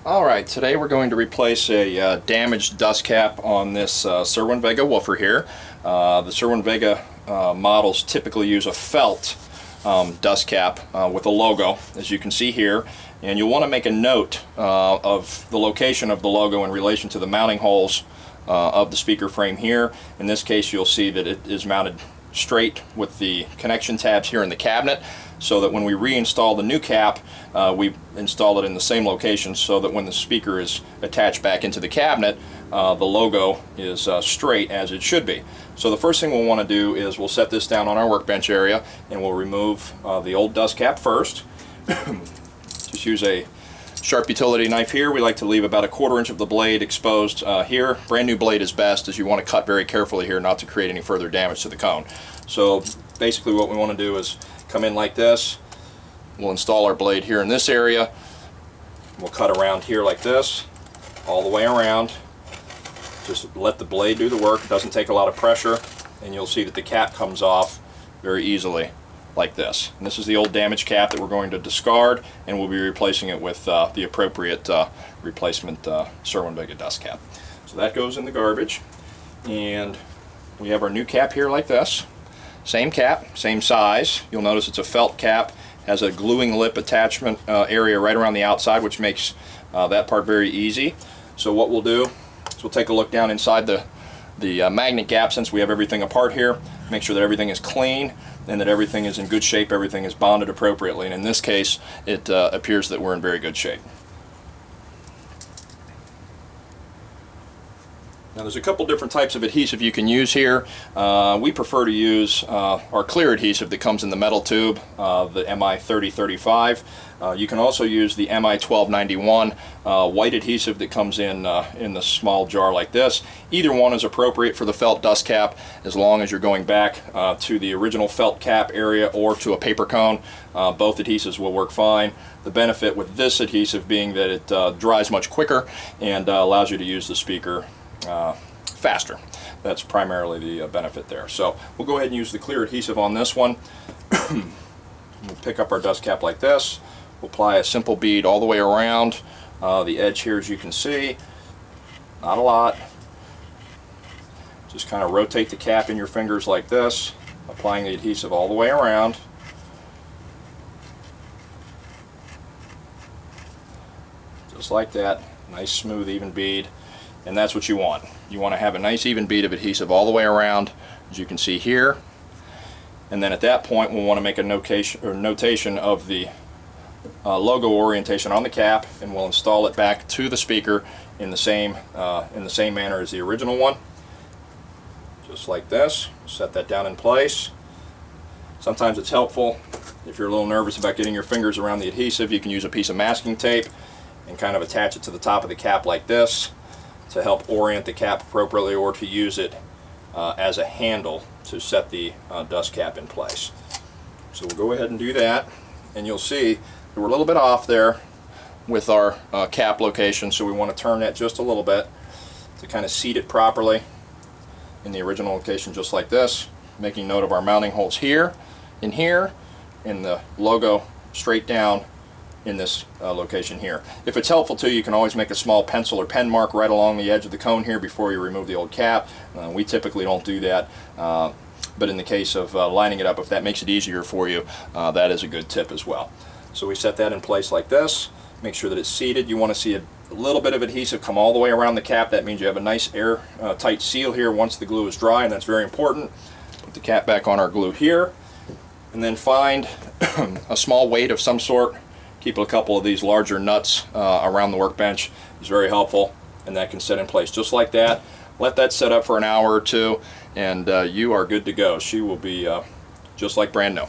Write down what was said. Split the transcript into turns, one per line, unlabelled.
Alright, today we're going to replace a damaged dust cap on this Cerwin Vega woofer here. The Cerwin Vega models typically use a felt dust cap with a logo, as you can see here, and you'll want to make a note of the location of the logo in relation to the mounting holes of the speaker frame here. In this case, you'll see that it is mounted straight with the connection tabs here in the cabinet, so that when we reinstall the new cap, we install it in the same location, so that when the speaker is attached back into the cabinet, the logo is straight as it should be. So the first thing we'll want to do is we'll set this down on our workbench area, and we'll remove the old dust cap first. Just use a sharp utility knife here. We like to leave about 1/4 inch of the blade exposed here. Brand new blade is best, as you want to cut very carefully here not to create any further damage to the cone. So basically what we want to do is come in like this. We'll install our blade here in this area. We'll cut around here like this, all the way around. Just let the blade do the work. It doesn't take a lot of pressure, and you'll see that the cap comes off very easily like this. And this is the old damaged cap that we're going to discard, and we'll be replacing it with the appropriate replacement Cerwin Vega dust cap. So that goes in the garbage, and we have our new cap here like this. Same cap, same size. You'll notice it's a felt cap, has a gluing lip attachment area right around the outside, which makes that part very easy. So what we'll do is we'll take a look down inside the magnet gap, since we have everything apart here, make sure that everything is clean and that everything is in good shape, everything is bonded appropriately, and in this case it appears that we're in very good shape. Now there's a couple different types of adhesive you can use here. We prefer to use our clear adhesive that comes in the metal tube, the MI3035. You can also use the MI1291 white adhesive that comes in the small jar like this. Either one is appropriate for the felt dust cap, as long as you're going back to the original felt cap area or to a paper cone. Both adhesives will work fine. The benefit with this adhesive being that it dries much quicker and allows you to use the speaker faster. That's primarily the benefit there. So we'll go ahead and use the clear adhesive on this one. We'll pick up our dust cap like this. We'll apply a simple bead all the way around the edge here, as you can see. Not a lot. Just kind of rotate the cap in your fingers like this, applying the adhesive all the way around. Just like that. Nice, smooth, even bead. And that's what you want. You want to have a nice even bead of adhesive all the way around, as you can see here. And then at that point we'll want to make a notation of the logo orientation on the cap, and we'll install it back to the speaker in the same manner as the original one. Just like this. Set that down in place. Sometimes it's helpful, if you're a little nervous about getting your fingers around the adhesive, you can use a piece of masking tape and kind of attach it to the top of the cap like this, to help orient the cap appropriately, or to use it as a handle to set the dust cap in place. So we'll go ahead and do that, and you'll see that we're a little bit off there with our cap location, so we want to turn that just a little bit to kind of seat it properly in the original location, just like this, making note of our mounting holes here, and the logo straight down in this location here. If it's helpful to you, you can always make a small pencil or pen mark right along the edge of the cone here before you remove the old cap. We typically don't do that, but in the case of lining it up, if that makes it easier for you, that is a good tip as well. So we set that in place like this. Make sure that it's seated. You want to see a little bit of adhesive come all the way around the cap. That means you have a nice air-tight seal here once the glue is dry, and that's very important. Put the cap back on our glue here, and then find a small weight of some sort. Keep a couple of these larger nuts around the workbench. It's very helpful, and that can set in place just like that. Let that set up for an hour or two, and you are good to go. She will be just like brand new.